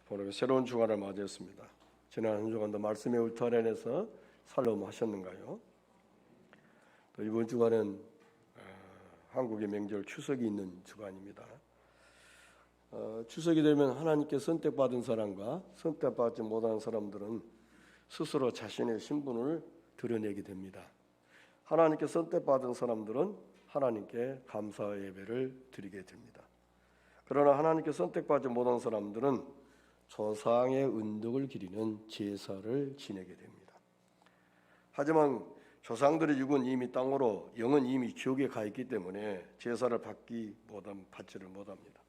오늘 새로운 주간을 맞이했습니다. 지난 한 주간도 말씀의 울타리 안에서 살롬하셨는가요? 또 이번 주간은 한국의 명절 추석이 있는 주간입니다. 추석이 되면 하나님께 선택받은 사람과 선택받지 못한 사람들은 스스로 자신의 신분을 드러내게 됩니다. 하나님께 선택받은 사람들은 하나님께 감사 예배를 드리게 됩니다. 그러나 하나님께 선택받지 못한 사람들은 조상의 은덕을 기리는 제사를 지내게 됩니다. 하지만 조상들의 육은 이미 땅으로, 영은 이미 지옥에 가 있기 때문에 제사를 받지를 못합니다.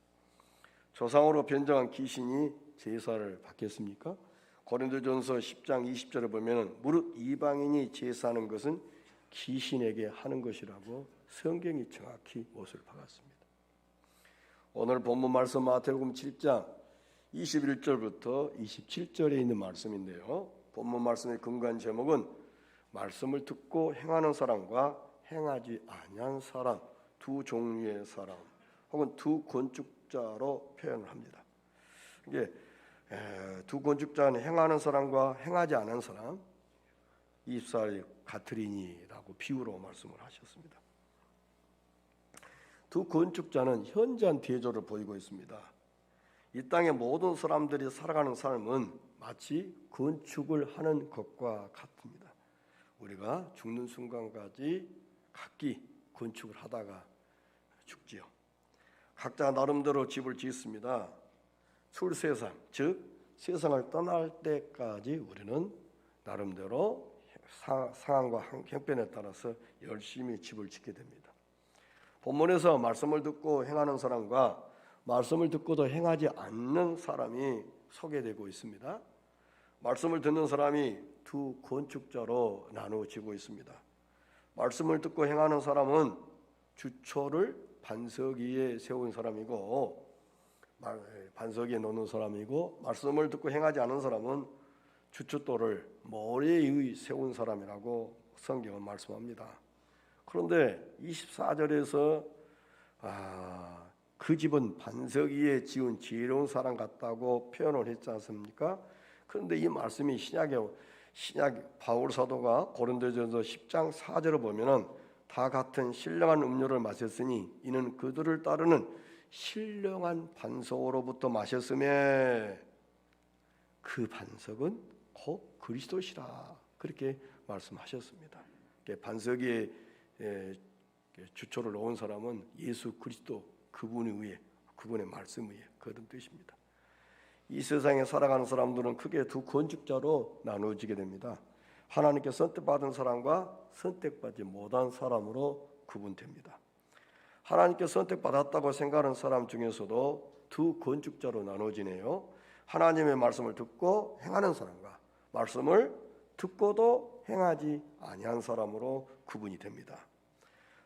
조상으로 변장한 귀신이 제사를 받겠습니까? 고린도전서 10장 20절에 보면 무릇 이방인이 제사하는 것은 귀신에게 하는 것이라고 성경이 정확히 못을 박았습니다. 오늘 본문 말씀 마태복음 7장 21절부터 27절에 있는 말씀인데요. 본문 말씀의 근간 제목은 말씀을 듣고 행하는 사람과 행하지 아니한 사람, 두 종류의 사람 혹은 두 건축자로 표현을 합니다. 이게 두 건축자는 행하는 사람과 행하지 않은 사람, 이집사의 같으리니라고 비유로 말씀을 하셨습니다. 두 건축자는 현저한 대조를 보이고 있습니다. 이 땅의 모든 사람들이 살아가는 삶은 마치 건축을 하는 것과 같습니다. 우리가 죽는 순간까지 각기 건축을 하다가 죽지요. 각자 나름대로 집을 짓습니다. 출세상, 즉 세상을 떠날 때까지 우리는 나름대로 상황과 형편에 따라서 열심히 집을 짓게 됩니다. 본문에서 말씀을 듣고 행하는 사람과 말씀을 듣고도 행하지 않는 사람이 소개되고 있습니다. 말씀을 듣는 사람이 두 건축자로 나누어지고 있습니다. 말씀을 듣고 행하는 사람은 주초를 반석 위에 세운 사람이고, 반석 위에 놓는 사람이고, 말씀을 듣고 행하지 않은 사람은 주춧돌을 모래 위에 세운 사람이라고 성경은 말씀합니다. 그런데 24절에서 그 집은 반석 위에 지은 지혜로운 사람 같다고 표현을 했지 않습니까? 그런데 이 말씀이 신약 바울 사도가 고린도전서 10장 4절을 보면은 다 같은 신령한 음료를 마셨으니 이는 그들을 따르는 신령한 반석으로부터 마셨음에 그 반석은 곧 그리스도시라 그렇게 말씀하셨습니다. 반석 위에 주초를 놓은 사람은 예수 그리스도 그분에 의해, 그분의 말씀 의해 그런 뜻입니다. 이 세상에 살아가는 사람들은 크게 두 건축자로 나누어지게 됩니다. 하나님께 선택받은 사람과 선택받지 못한 사람으로 구분됩니다. 하나님께 선택받았다고 생각하는 사람 중에서도 두 건축자로 나누어지네요. 하나님의 말씀을 듣고 행하는 사람과 말씀을 듣고도 행하지 아니한 사람으로 구분이 됩니다.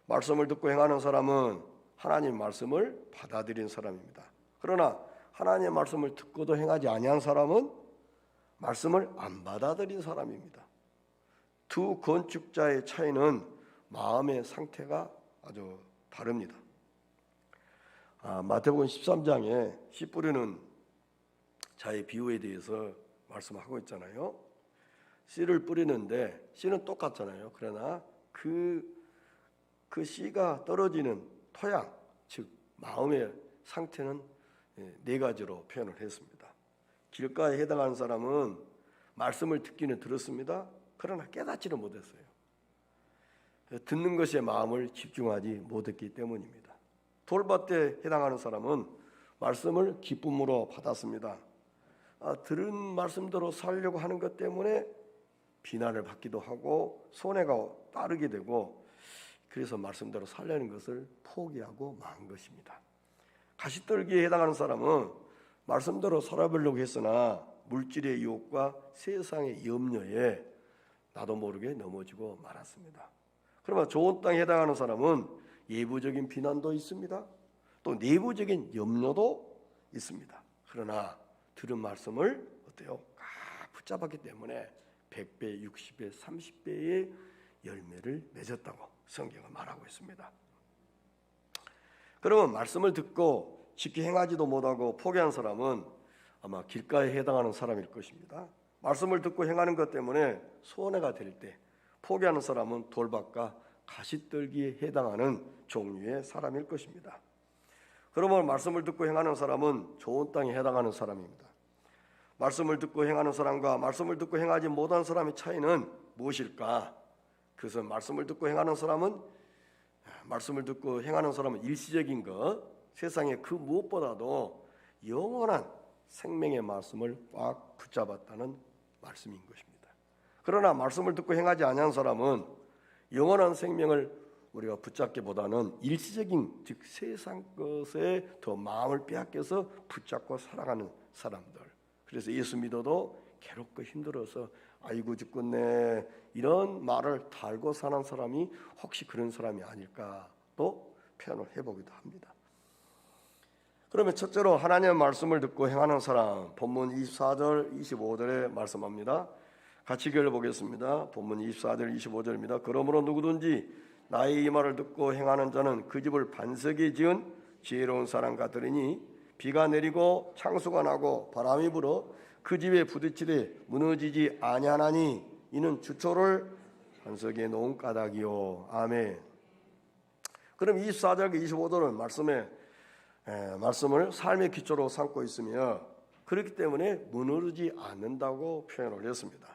말씀을 듣고 행하는 사람은 하나님의 말씀을 받아들인 사람입니다. 그러나 하나님의 말씀을 듣고도 행하지 아니한 사람은 말씀을 안 받아들인 사람입니다. 두 건축자의 차이는 마음의 상태가 아주 다릅니다. 마태복음 13장에 씨 뿌리는 자의 비유에 대해서 말씀하고 있잖아요. 씨를 뿌리는데 씨는 똑같잖아요. 그러나 그 씨가 떨어지는 토양, 즉 마음의 상태는 네 가지로 표현을 했습니다. 길가에 해당하는 사람은 말씀을 듣기는 들었습니다. 그러나 깨닫지는 못했어요. 듣는 것에 마음을 집중하지 못했기 때문입니다. 돌밭에 해당하는 사람은 말씀을 기쁨으로 받았습니다. 들은 말씀대로 살려고 하는 것 때문에 비난을 받기도 하고 손해가 따르게 되고 그래서 말씀대로 살려는 것을 포기하고 만 것입니다. 가시떨기에 해당하는 사람은 말씀대로 살아보려고 했으나 물질의 유혹과 세상의 염려에 나도 모르게 넘어지고 말았습니다. 그러면 좋은 땅에 해당하는 사람은 예부적인 비난도 있습니다. 또 내부적인 염려도 있습니다. 그러나 들은 말씀을 어때요? 붙잡았기 때문에 100배, 60배, 30배의 열매를 맺었다고 성경은 말하고 있습니다. 그러면 말씀을 듣고 쉽게 행하지도 못하고 포기한 사람은 아마 길가에 해당하는 사람일 것입니다. 말씀을 듣고 행하는 것 때문에 손해가 될 때 포기하는 사람은 돌밭과 가시떨기에 해당하는 종류의 사람일 것입니다. 그러면 말씀을 듣고 행하는 사람은 좋은 땅에 해당하는 사람입니다. 말씀을 듣고 행하는 사람과 말씀을 듣고 행하지 못한 사람의 차이는 무엇일까? 그것은 말씀을 듣고 행하는 사람은 일시적인 것, 세상에 그 무엇보다도 영원한 생명의 말씀을 꽉 붙잡았다는 말씀인 것입니다. 그러나 말씀을 듣고 행하지 아니한 사람은 영원한 생명을 우리가 붙잡기보다는 일시적인, 즉 세상 것에 더 마음을 빼앗겨서 붙잡고 살아가는 사람들. 그래서 예수 믿어도 괴롭고 힘들어서 아이고 죽겠네 이런 말을 달고 사는 사람이 혹시 그런 사람이 아닐까 또 표현을 해보기도 합니다. 그러면 첫째로 하나님의 말씀을 듣고 행하는 사람, 본문 24절 25절에 말씀합니다. 같이 읽어보겠습니다. 본문 24절 25절입니다. 그러므로 누구든지 나의 이 말을 듣고 행하는 자는 그 집을 반석에 지은 지혜로운 사람 같으리니 비가 내리고 창수가 나고 바람이 불어 그 집에 부딪히되 무너지지 아니하나니 이는 주초를 반석에 놓은 까닭이요. 아멘. 그럼 24절과 25절은 말씀을 삶의 기초로 삼고 있으며 그렇기 때문에 무너지지 않는다고 표현을 했습니다.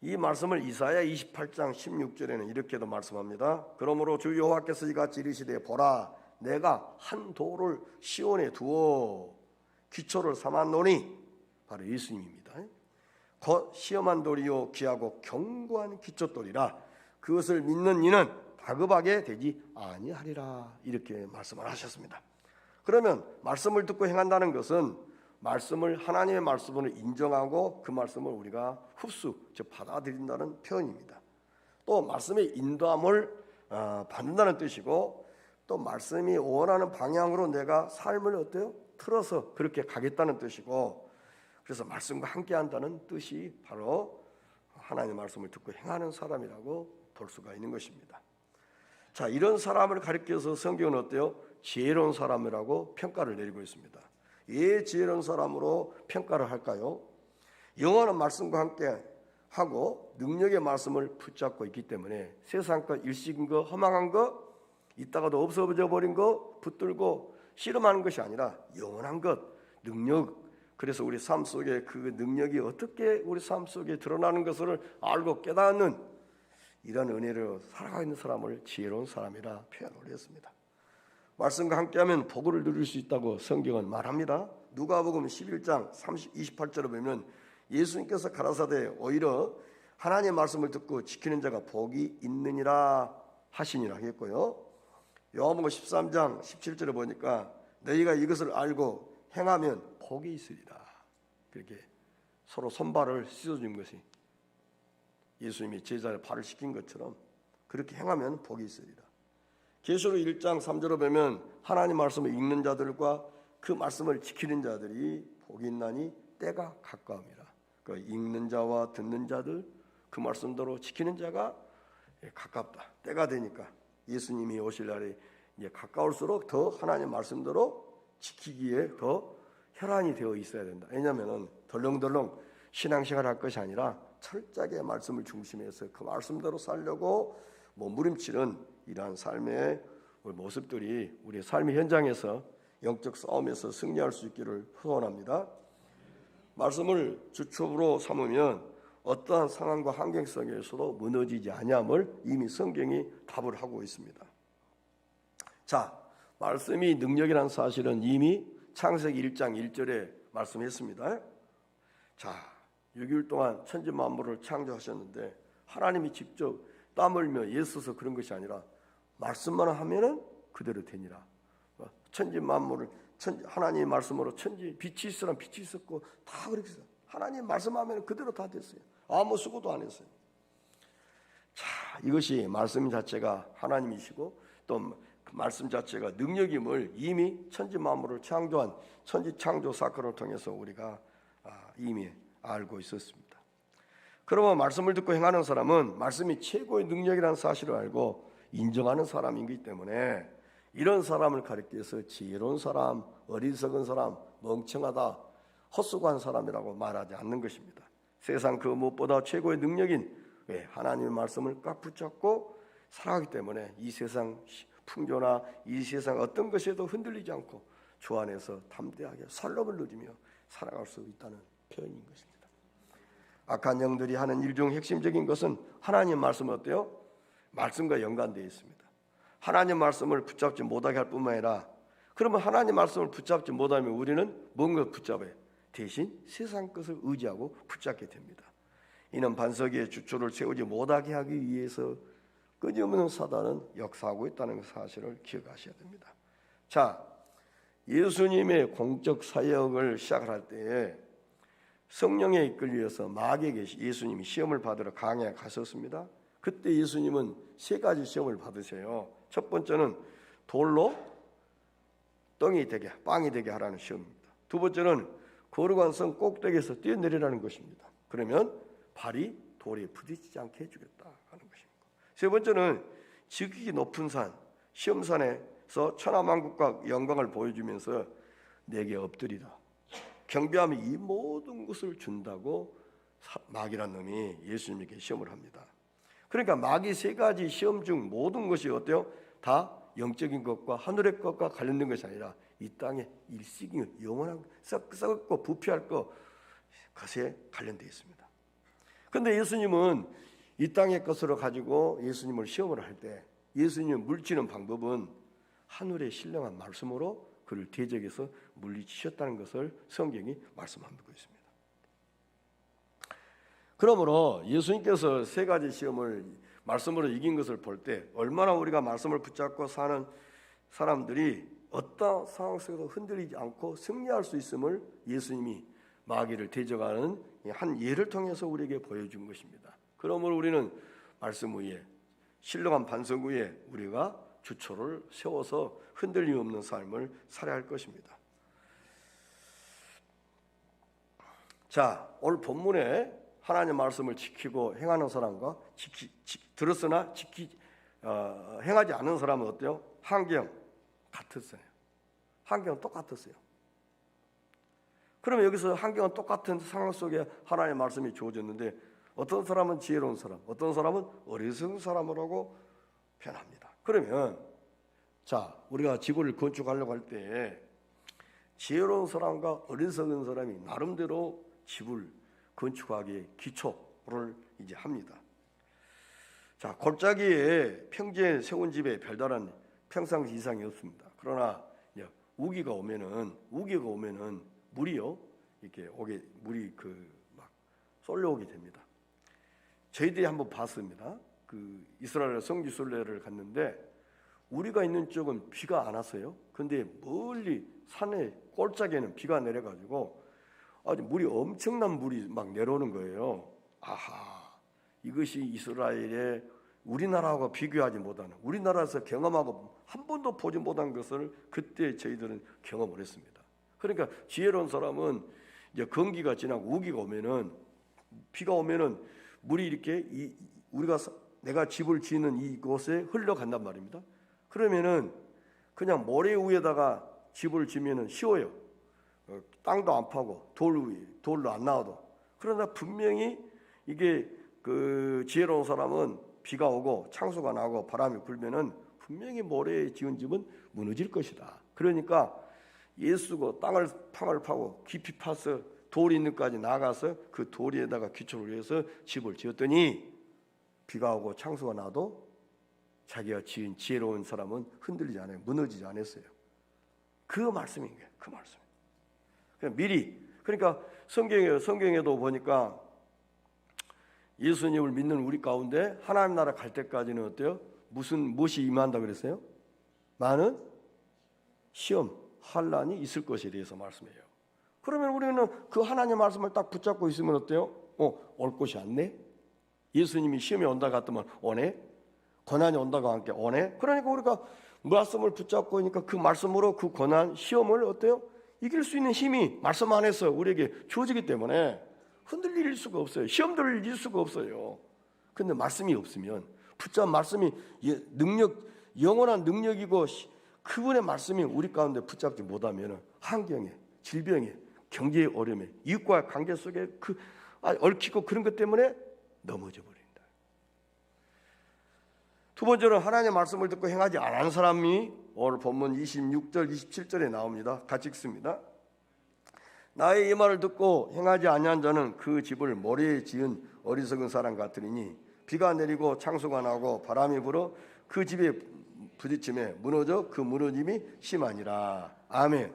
이 말씀을 이사야 28장 16절에는 이렇게도 말씀합니다. 그러므로 주 여호와께서 이같이 이르시되 보라 내가 한 돌을 시온에 두어 기초를 삼았노니 바로 예수님입니다. 곧 시험한 돌이요 귀하고 견고한 기초돌이라 그것을 믿는 이는 다급하게 되지 아니하리라 이렇게 말씀을 하셨습니다. 그러면 말씀을 듣고 행한다는 것은 하나님의 말씀을 인정하고 그 말씀을 우리가 즉 받아들인다는 표현입니다. 또 말씀의 인도함을 받는다는 뜻이고 또 말씀이 원하는 방향으로 내가 삶을 틀어서 그렇게 가겠다는 뜻이고 그래서 말씀과 함께한다는 뜻이 바로 하나님의 말씀을 듣고 행하는 사람이라고 볼 수가 있는 것입니다. 자, 이런 사람을 가리켜서 성경은 지혜로운 사람이라고 평가를 내리고 있습니다. 왜 지혜로운 사람으로 평가를 할까요? 영원한 말씀과 함께 하고 능력의 말씀을 붙잡고 있기 때문에 세상 것, 일시적인 것, 허망한 것, 있다가도 없어져 버린 것 붙들고 씨름하는 것이 아니라 영원한 것, 능력. 그래서 우리 삶 속에 그 능력이 어떻게 우리 삶 속에 드러나는 것을 알고 깨닫는 이런 은혜로 살아가고 있는 사람을 지혜로운 사람이라 표현을 했습니다. 말씀과 함께하면 복을 누릴 수 있다고 성경은 말합니다. 누가복음 11장 28절에 보면 예수님께서 가라사대 오히려 하나님의 말씀을 듣고 지키는 자가 복이 있느니라 하시니라 했고요. 요한복음 13장 17절에 보니까 너희가 이것을 알고 행하면 복이 있으리라. 그렇게 서로 손발을 씻어준 것이 예수님이 제자의 발을 씻긴 것처럼 그렇게 행하면 복이 있으리라. 계시록 1장 3절에 보면 하나님 말씀을 읽는 자들과 그 말씀을 지키는 자들이 복이 있나니 때가 가까움이라. 그 읽는 자와 듣는 자들 그 말씀대로 지키는 자가 가깝다. 때가 되니까 예수님이 오실 날이 이제 가까울수록 더 하나님 말씀대로 지키기에 더 혈안이 되어 있어야 된다. 왜냐하면 덜렁덜렁 신앙생활 할 것이 아니라 철저하게 말씀을 중심해서 그 말씀대로 살려고 몸부림치는 이러한 삶의 모습들이 우리의 삶의 현장에서 영적 싸움에서 승리할 수 있기를 소원합니다. 말씀을 주축으로 삼으면 어떠한 상황과 환경 속에서도 무너지지 아니함을 이미 성경이 답을 하고 있습니다. 자, 말씀이 능력이라는 사실은 이미 창세기 1장 1절에 말씀했습니다. 자, 6일 동안 천지 만물을 창조하셨는데 하나님이 직접 땀 흘며 애써서 그런 것이 아니라 말씀만 하면은 그대로 되니라. 천지 만물을 하나님의 말씀으로 천지 빛이 있으란 빛이 있었고 다 그렇게 했어요. 하나님 말씀하면 그대로 다 됐어요. 아무 수고도 안 했어요. 자, 이것이 말씀 자체가 하나님이시고 또 그 말씀 자체가 능력임을 이미 천지 만물을 창조한 천지 창조 사건을 통해서 우리가 이미 알고 있었습니다. 그러면 말씀을 듣고 행하는 사람은 말씀이 최고의 능력이라는 사실을 알고 인정하는 사람이기 때문에 이런 사람을 가리켜서 지혜로운 사람, 어리석은 사람, 멍청하다, 헛수고한 사람이라고 말하지 않는 것입니다. 세상 그 무엇보다 최고의 능력인 하나님의 말씀을 꽉 붙잡고 살아가기 때문에 이 세상 풍조나 이 세상 어떤 것에도 흔들리지 않고 주 안에서 담대하게 설렘을 누리며 살아갈 수 있다는 표현인 것입니다. 악한 영들이 하는 일 중 핵심적인 것은 하나님 말씀은 어때요? 말씀과 연관되어 있습니다. 하나님 말씀을 붙잡지 못하게 할 뿐만 아니라, 그러면 하나님 말씀을 붙잡지 못하면 우리는 뭔가 붙잡아요? 대신 세상 것을 의지하고 붙잡게 됩니다. 이는 반석 위에 주초를 세우지 못하게 하기 위해서 끊임없는 사단은 역사하고 있다는 사실을 기억하셔야 됩니다. 자, 예수님의 공적 사역을 시작할 때에 성령에 이끌려서 마귀에게 예수님이 시험을 받으러 강에 가셨습니다. 그때 예수님은 세 가지 시험을 받으세요. 첫 번째는 돌로 빵이 되게 하라는 시험입니다. 두 번째는 거룩한 성 꼭대기에서 뛰어내리라는 것입니다. 그러면 발이 돌에 부딪히지 않게 해주겠다 하는 것입니다. 세 번째는 지극히 높은 산 시험산에서 천하만국과 영광을 보여주면서 내게 엎드리라, 경배하며 이 모든 것을 준다고 마귀란 놈이 예수님에게 시험을 합니다. 그러니까 마귀 세 가지 시험 중 모든 것이 어때요? 다 영적인 것과 하늘의 것과 관련된 것이 아니라 이 땅의 일시적인 영원한 썩고 부패할 것에 관련되어 있습니다. 그런데 예수님은 이 땅의 것으로 가지고 예수님을 시험을 할 때 예수님을 물리치는 방법은 하늘의 신령한 말씀으로 그를 대적해서 물리치셨다는 것을 성경이 말씀하고 있습니다. 그러므로 예수님께서 세 가지 시험을 말씀으로 이긴 것을 볼 때 얼마나 우리가 말씀을 붙잡고 사는 사람들이 어떤 상황 속에서 흔들리지 않고 승리할 수 있음을 예수님이 마귀를 대적하는 한 예를 통해서 우리에게 보여준 것입니다. 그러므로 우리는 말씀 위에 신령한 반석 위에 우리가 주초를 세워서 흔들림 없는 삶을 살아야 할 것입니다. 자, 오늘 본문에 하나님 말씀을 지키고 행하는 사람과 들었으나 행하지 않은 사람은 어때요? 환경 같았어요. 환경은 똑같았어요. 그러면 여기서 환경은 똑같은 상황 속에 하나님의 말씀이 주어졌는데 어떤 사람은 지혜로운 사람, 어떤 사람은 어리석은 사람이라고 표현합니다. 그러면 자, 우리가 집을 건축하려고 할 때 지혜로운 사람과 어리석은 사람이 나름대로 집을 건축하기에 기초를 이제 합니다. 자, 골짜기에 평지에 세운 집에 별다른 평상시 이상이 없습니다. 그러나 우기가 오면은 물이요 이렇게 물이 막 쏠려오게 됩니다. 저희들이 한번 봤습니다. 그 이스라엘 성지순례를 갔는데 우리가 있는 쪽은 비가 안 왔어요. 근데 멀리 산의 골짜기에는 비가 내려가지고 아주 엄청난 물이 막 내려오는 거예요. 아하, 이것이 이스라엘의 우리나라하고 비교하지 못하는, 우리나라에서 경험하고 한 번도 보지 못한 것을 그때 저희들은 경험을 했습니다. 그러니까 지혜로운 사람은 이제 건기가 지나고 우기가 오면은, 비가 오면은 물이 이렇게 내가 집을 짓는 이곳에 흘러간단 말입니다. 그러면은 그냥 모래 위에다가 집을 지면은 쉬워요. 땅도 안 파고 돌로 안 나와도. 그러나 분명히 이게 그 지혜로운 사람은 비가 오고 창수가 나고 바람이 불면은 분명히 모래에 지은 집은 무너질 것이다. 그러니까 예수고 땅을 파고 깊이 파서 돌 있는 데까지 나가서 그 돌에다가 기초를 해서 집을 지었더니 비가 오고 창수가 나도 자기가 지은 지혜로운 사람은 흔들리지 않아요. 무너지지 않았어요. 그 말씀인 거예요. 그 말씀. 그러니까 성경에도 보니까 예수님을 믿는 우리 가운데 하나님 나라 갈 때까지는 어때요? 무엇이 임한다 그랬어요? 많은 시험, 환난이 있을 것에 대해서 말씀해요. 그러면 우리는 그 하나님 말씀을 딱 붙잡고 있으면 어때요? 올 것이 않네? 예수님이 시험이 온다 같으면 오네? 고난이 온다고 함께 오네? 그러니까 우리가 말씀을 붙잡고 있으니까 그 말씀으로 그 고난, 시험을 어때요? 이길 수 있는 힘이 말씀 안에서 우리에게 주어지기 때문에 흔들릴 수가 없어요. 시험들을 이길 수가 없어요. 근데 말씀이 없으면 붙잡은 말씀이 영원한 능력이고 그분의 말씀이 우리 가운데 붙잡지 못하면 환경에, 질병에, 경제의 어려움에 이웃과 관계 속에 얽히고 그런 것 때문에 넘어져 버린다. 두 번째는 하나님의 말씀을 듣고 행하지 않은 사람이 오늘 본문 26절 27절에 나옵니다. 같이 읽습니다. 나의 이 말을 듣고 행하지 아니한 자는 그 집을 모래에 지은 어리석은 사람 같으리니 비가 내리고 창수가 나고 바람이 불어 그 집에 부딪힘에 무너져 그 무너짐이 심하니라. 아멘.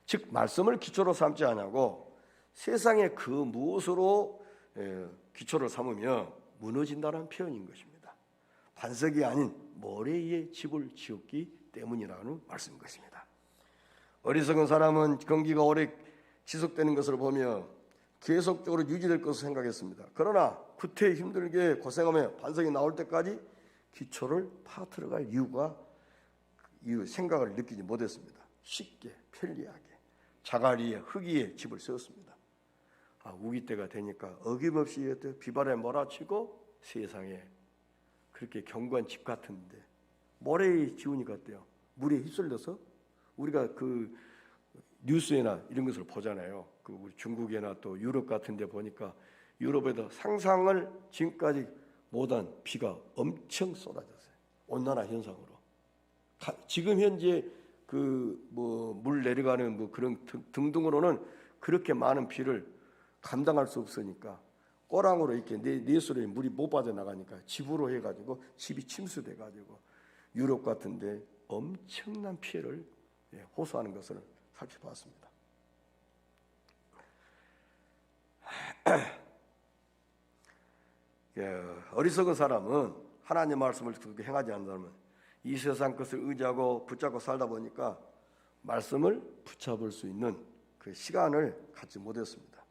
즉 말씀을 기초로 삼지 않고 세상의 그 무엇으로 기초를 삼으며 무너진다는 표현인 것입니다. 반석이 아닌 모래 위에 집을 지었기 때문이라는 말씀인 것입니다. 어리석은 사람은 경기가 오래 지속되는 것을 보며 계속적으로 유지될 것을 생각했습니다. 그러나 구태 힘들게 고생하며 반석이 나올 때까지 기초를 파뜨려갈 생각을 느끼지 못했습니다. 쉽게 편리하게 자갈이에 흙 위에 집을 세웠습니다. 우기 때가 되니까 어김없이 비바람에 몰아치고 세상에 그렇게 견고한 집 같은데 모래에 지으니까 어때요? 물에 휩쓸려서 우리가 그 뉴스에나 이런 것을 보잖아요. 그 우리 중국이나 또 유럽 같은 데 보니까 유럽에도 상상을 지금까지 못한 비가 엄청 쏟아졌어요. 온난화 현상으로. 지금 현재 그 물 내려가는 그런 등등으로는 그렇게 많은 비를 감당할 수 없으니까 꼬랑으로 이렇게 내수로에 물이 못 빠져나가니까 집으로 해가지고 집이 침수돼가지고 유럽 같은데 엄청난 피해를 호소하는 것을 살펴봤습니다. 어리석은 사람은 하나님의 말씀을 듣고 행하지 않는 사람은 이 세상 것을 의지하고 붙잡고 살다 보니까 말씀을 붙잡을 수 있는 그 시간을 갖지 못했습니다.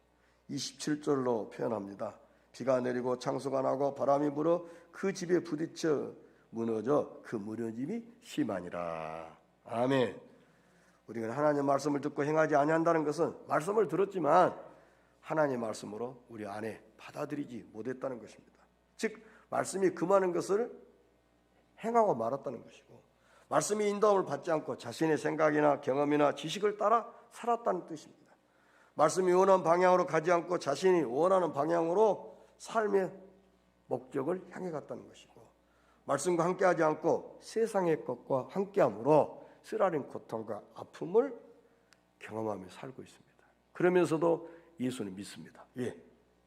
27절로 표현합니다. 비가 내리고 창수가 나고 바람이 불어 그 집에 부딪혀 무너져 그 무너짐이 심하니라. 아멘. 우리가 하나님의 말씀을 듣고 행하지 아니한다는 것은 말씀을 들었지만 하나님의 말씀으로 우리 안에 받아들이지 못했다는 것입니다. 즉 말씀이 금하는 것을 행하고 말았다는 것이고 말씀이 인도함을 받지 않고 자신의 생각이나 경험이나 지식을 따라 살았다는 뜻입니다. 말씀이 원하는 방향으로 가지 않고 자신이 원하는 방향으로 삶의 목적을 향해 갔다는 것이고 말씀과 함께하지 않고 세상의 것과 함께함으로 쓰라린 고통과 아픔을 경험하며 살고 있습니다. 그러면서도 예수는 믿습니다.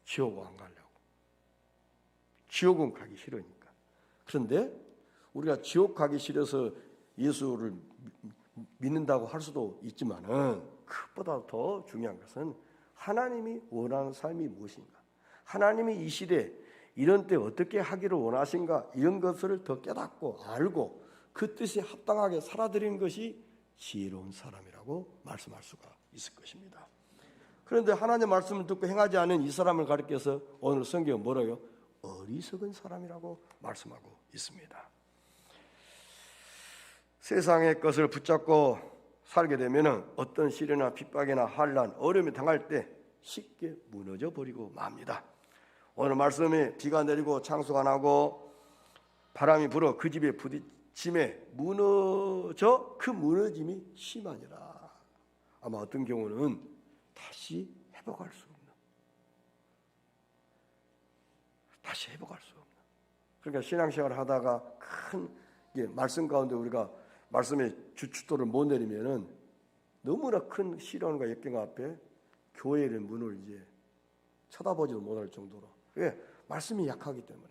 지옥은 안 가려고. 지옥은 가기 싫으니까. 그런데 우리가 지옥 가기 싫어서 예수를 믿는다고 할 수도 있지만은 그것보다 더 중요한 것은 하나님이 원하는 삶이 무엇인가? 하나님이 이 시대 이런 때 어떻게 하기를 원하신가? 이런 것을 더 깨닫고 알고 그 뜻에 합당하게 살아드리는 것이 지혜로운 사람이라고 말씀할 수가 있을 것입니다. 그런데 하나님의 말씀을 듣고 행하지 않은 이 사람을 가리켜서 오늘 성경은 뭐라고요? 어리석은 사람이라고 말씀하고 있습니다. 세상의 것을 붙잡고 살게 되면 어떤 시련이나 핍박이나 환난, 어려움에 당할 때 쉽게 무너져 버리고 맙니다. 오늘 말씀에 비가 내리고 창수가 나고 바람이 불어 그 집에 부딪힘에 무너져 그 무너짐이 심하니라. 아마 어떤 경우는 다시 회복할 수 없는, 다시 회복할 수 없는. 그러니까 신앙생활을 하다가 큰 말씀 가운데 우리가 말씀의 주춧돌을 못 내리면은 너무나 큰 시련과 역경 앞에 교회의 문을 이제 쳐다보지도 못할 정도로. 왜? 말씀이 약하기 때문에.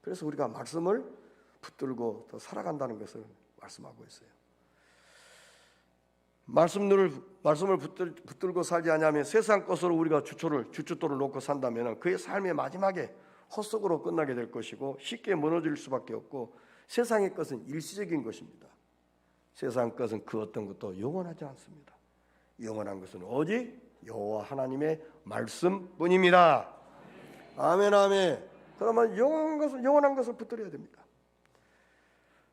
그래서 우리가 말씀을 붙들고 더 살아간다는 것을 말씀하고 있어요. 말씀을 붙들고 살지 않으면 세상 것으로 우리가 주춧돌을 놓고 산다면 그의 삶의 마지막에 헛속으로 끝나게 될 것이고 쉽게 무너질 수밖에 없고 세상의 것은 일시적인 것입니다. 세상 것은 그 어떤 것도 영원하지 않습니다. 영원한 것은 오직 여호와 하나님의 말씀뿐입니다. 아멘, 아멘. 그러면 영원한 것을 붙들어야 됩니다.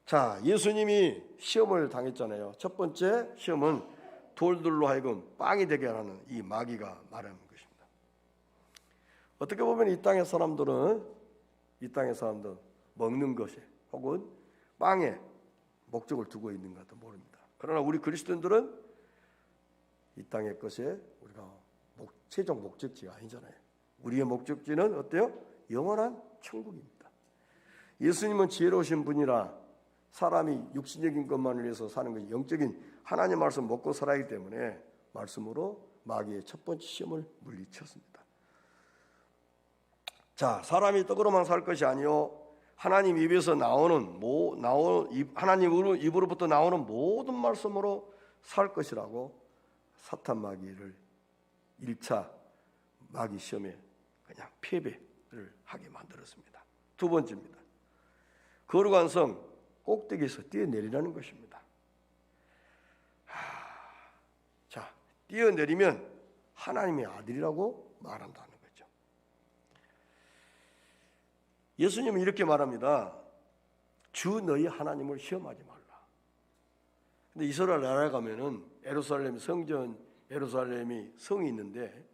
자, 예수님이 시험을 당했잖아요. 첫 번째 시험은 돌들로 하여금 빵이 되게 하는 이 마귀가 말하는 것입니다. 어떻게 보면 이 땅의 사람들 먹는 것에 혹은 빵에 목적을 두고 있는 것도 모릅니다. 그러나 우리 그리스도인들은 이 땅의 것에 우리가 최종 목적지가 아니잖아요. 우리의 목적지는 어때요? 영원한 천국입니다. 예수님은 지혜로우신 분이라 사람이 육신적인 것만을 위해서 사는 것이 영적인 하나님 말씀 먹고 살아야 하기 때문에 말씀으로 마귀의 첫 번째 시험을 물리쳤습니다. 자, 사람이 떡으로만 살 것이 아니요 하나님 입에서 하나님 입으로부터 나오는 모든 말씀으로 살 것이라고 사탄 마귀를 1차 마귀 시험에 그냥 패배를 하게 만들었습니다. 두 번째입니다. 거룩한 성 꼭대기에서 뛰어내리라는 것입니다. 자, 뛰어내리면 하나님의 아들이라고 말한다는 거죠. 예수님은 이렇게 말합니다. 주 너희 하나님을 시험하지 말라. 근데 이스라엘 나라에 가면은 예루살렘 성전, 예루살렘이 성이 있는데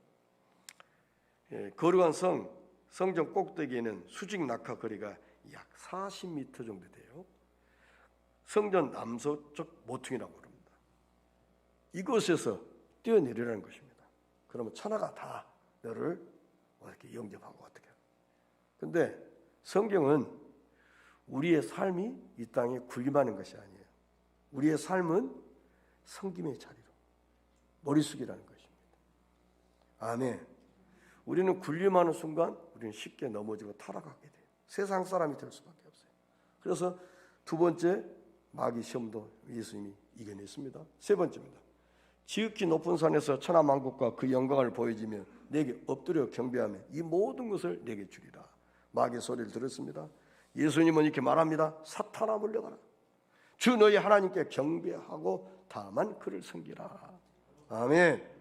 거룩한 성전 꼭대기에는 수직 낙하 거리가 약 40m 정도 돼요. 성전 남서쪽 모퉁이라고 그럽니다. 이곳에서 뛰어내리라는 것입니다. 그러면 천하가 다 너를 이렇게 영접하고 어떻게 해요? 근데 성경은 우리의 삶이 이 땅에 군림하는 것이 아니에요. 우리의 삶은 성김의 자리로 머리 숙이라는 것입니다. 아멘. 우리는 군림하는 순간 우리는 쉽게 넘어지고 타락하게 돼요. 세상 사람이 될 수밖에 없어요. 그래서 두 번째 마귀 시험도 예수님이 이겨냈습니다. 세 번째입니다. 지극히 높은 산에서 천하만국과 그 영광을 보여주며 내게 엎드려 경배하며 이 모든 것을 내게 주리라. 마귀의 소리를 들었습니다. 예수님은 이렇게 말합니다. 사탄아 물러가라. 주 너희 하나님께 경배하고 다만 그를 섬기라. 아멘.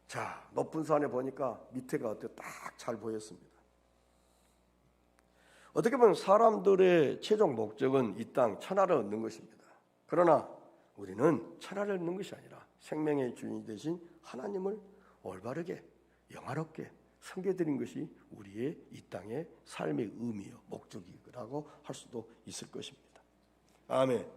자, 높은 산에 보니까 밑에가 어때요? 딱 잘 보였습니다. 어떻게 보면 사람들의 최종 목적은 이 땅 천하를 얻는 것입니다. 그러나 우리는 천하를 얻는 것이 아니라 생명의 주인 되신 하나님을 올바르게 영화롭게 섬겨드린 것이 우리의 이 땅의 삶의 의미요 목적이라고 할 수도 있을 것입니다. 아멘.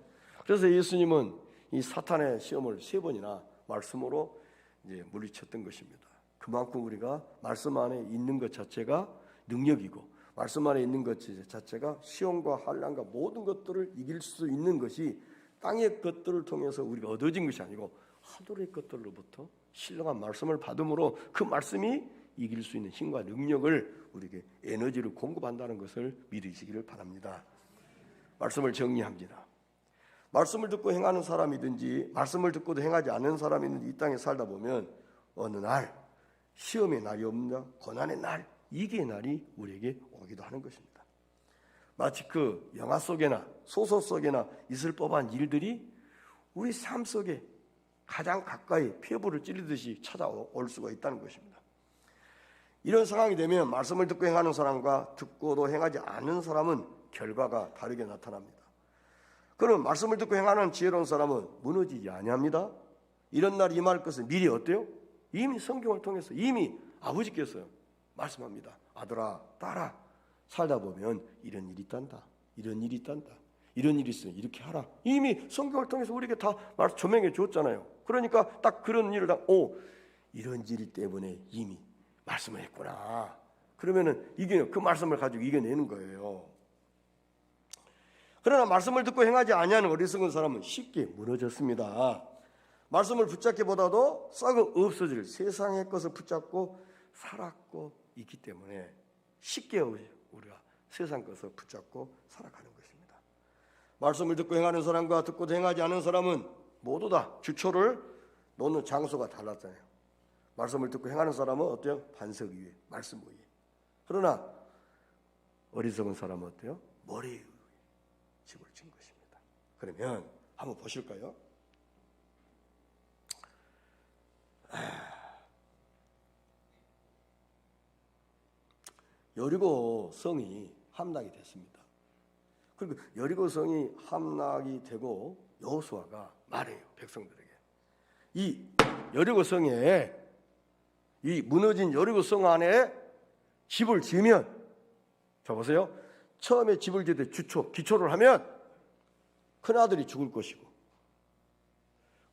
그래서 예수님은 이 사탄의 시험을 3번이나 말씀으로 이제 물리쳤던 것입니다. 그만큼 우리가 말씀 안에 있는 것 자체가 능력이고 말씀 안에 있는 것 자체가 시험과 환난과 모든 것들을 이길 수 있는 것이 땅의 것들을 통해서 우리가 얻어진 것이 아니고 하늘의 것들로부터 신령한 말씀을 받음으로 그 말씀이 이길 수 있는 힘과 능력을 우리에게 에너지를 공급한다는 것을 믿으시기를 바랍니다. 말씀을 정리합니다. 말씀을 듣고 행하는 사람이든지 말씀을 듣고도 행하지 않는 사람이든지 이 땅에 살다 보면 어느 날 시험의 날이 없냐 고난의 날 위기의 날이 우리에게 오기도 하는 것입니다. 마치 그 영화 속에나 소설 속에나 있을 법한 일들이 우리 삶 속에 가장 가까이 폐부를 찌르듯이 찾아올 수가 있다는 것입니다. 이런 상황이 되면 말씀을 듣고 행하는 사람과 듣고도 행하지 않는 사람은 결과가 다르게 나타납니다. 그럼 말씀을 듣고 행하는 지혜로운 사람은 무너지지 아니합니다. 이런 날이 임할 것은 미리 어때요? 이미 성경을 통해서 이미 아버지께서 말씀합니다. 아들아 딸아 살다 보면 이런 일이 있단다. 이런 일이 있단다. 이런 일이 있으면 이렇게 하라. 이미 성경을 통해서 우리에게 다 조명해 줬잖아요. 그러니까 딱 그런 일을 이런 일 때문에 이미 말씀을 했구나. 그러면은 그 말씀을 가지고 이겨내는 거예요. 그러나 말씀을 듣고 행하지 아니하는 어리석은 사람은 쉽게 무너졌습니다. 말씀을 붙잡기보다도 썩어 없어질 세상의 것을 붙잡고 살았고 있기 때문에 쉽게 우리가 세상 것을 붙잡고 살아가는 것입니다. 말씀을 듣고 행하는 사람과 듣고 행하지 않은 사람은 모두 다 주초를 놓는 장소가 달랐잖아요. 말씀을 듣고 행하는 사람은 어때요? 반석 위에, 말씀 위에. 그러나 어리석은 사람은 어때요? 머리 위에 집을 진 것입니다. 그러면 한번 보실까요? 여리고 성이 함락이 됐습니다. 그리고 여리고 성이 함락이 되고 여호수아가 말해요. 백성들에게. 이 여리고 성에 이 무너진 여리고 성 안에 집을 지으면 자 보세요. 처음에 집을 지을 때 기초를 하면 큰아들이 죽을 것이고,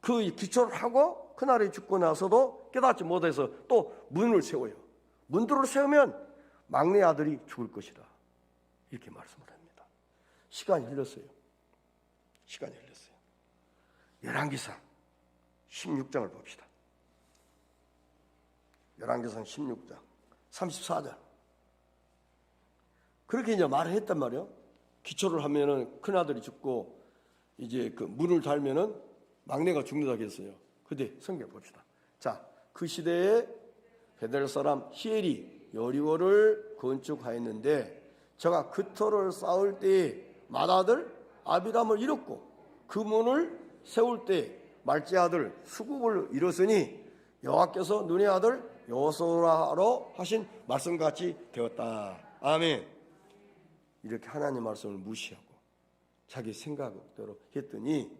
그 기초를 하고 큰아들이 죽고 나서도 깨닫지 못해서 또 문을 세워요. 문들을 세우면 막내 아들이 죽을 것이다, 이렇게 말씀을 합니다. 시간이 흘렀어요. 열왕기상 16장을 봅시다. 열왕기상 16장 34절. 그렇게 이제 말을 했단 말이에요. 기초를 하면은 큰 아들이 죽고 이제 그 문을 달면은 막내가 죽는다고 했어요. 근데 성경 봅시다. 자, 그 시대에 베델 사람 히엘이 여리고를 건축하였는데 저가 그 터를 쌓을 때에 맏아들 아비람을 잃었고 그 문을 세울 때 말째 아들 수굽을 잃었으니 여호와께서 눈의 아들 여호수아로 하신 말씀같이 되었다. 아멘. 이렇게 하나님 말씀을 무시하고 자기 생각대로 했더니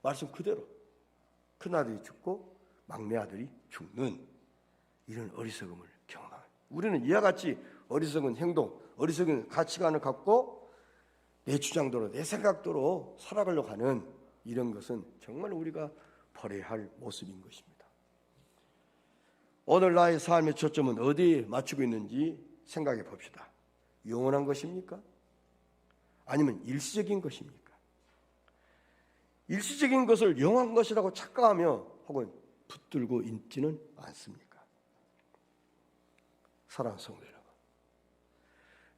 말씀 그대로 큰아들이 죽고 막내 아들이 죽는 이런 어리석음을 경험합니다. 우리는 이와 같이 어리석은 행동, 어리석은 가치관을 갖고 내 주장대로 내 생각대로 살아가려고 하는 이런 것은 정말 우리가 버려야 할 모습인 것입니다. 오늘 나의 삶의 초점은 어디에 맞추고 있는지 생각해 봅시다. 영원한 것입니까? 아니면 일시적인 것입니까? 일시적인 것을 영원한 것이라고 착각하며 혹은 붙들고 있지는 않습니까? 사랑하는 성도 여러분,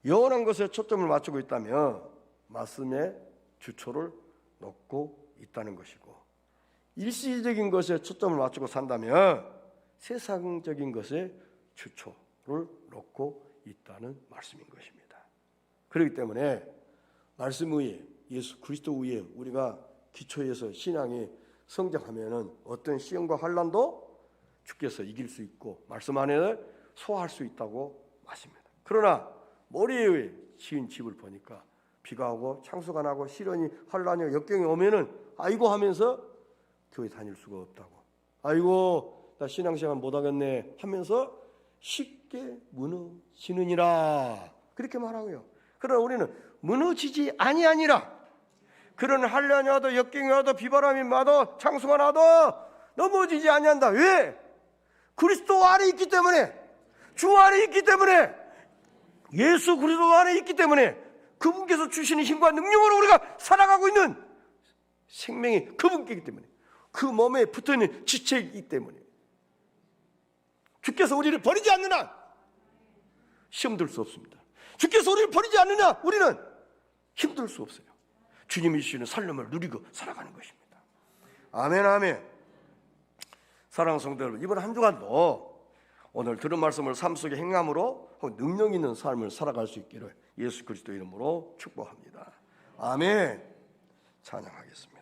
영원한 것에 초점을 맞추고 있다면 말씀에 주초를 놓고 있다는 것이고, 일시적인 것에 초점을 맞추고 산다면 세상적인 것에 주초를 놓고 있다는 말씀인 것입니다. 그렇기 때문에 말씀 위에, 예수 그리스도 위에 우리가 기초에서 신앙이 성장하면은 어떤 시험과 환난도 주께서 이길 수 있고 말씀 안에 소화할 수 있다고 말씀입니다. 그러나 머리 위에 지은 집을 보니까 비가 오고 창수가 나고 시련이 환난이 역경이 오면은 아이고 하면서 교회 다닐 수가 없다고, 아이고 나 신앙생활 못하겠네 하면서 쉽게 무너지느니라, 그렇게 말하고요. 그러나 우리는 무너지지 아니하니라. 그런 환난이 와도 역경이 와도 비바람이 와도 창수가 나도 넘어지지 아니한다. 왜? 그리스도 안에 있기 때문에, 주 안에 있기 때문에, 예수 그리스도 안에 있기 때문에, 그분께서 주시는 힘과 능력으로 우리가 살아가고 있는 생명이 그분께 있기 때문에, 그 몸에 붙어있는 지체이기 때문에 주께서 우리를 버리지 않는 한 힘들 수 없습니다. 주께서 우리를 버리지 않느냐 우리는 힘들 수 없어요. 주님이 주시는 삶을 누리고 살아가는 것입니다. 아멘, 아멘. 사랑하는 성도 여러분, 이번 한 주간도 오늘 들은 말씀을 삶 속에 행함으로 능력 있는 삶을 살아갈 수 있기를 예수 그리스도 이름으로 축복합니다. 아멘. 찬양하겠습니다.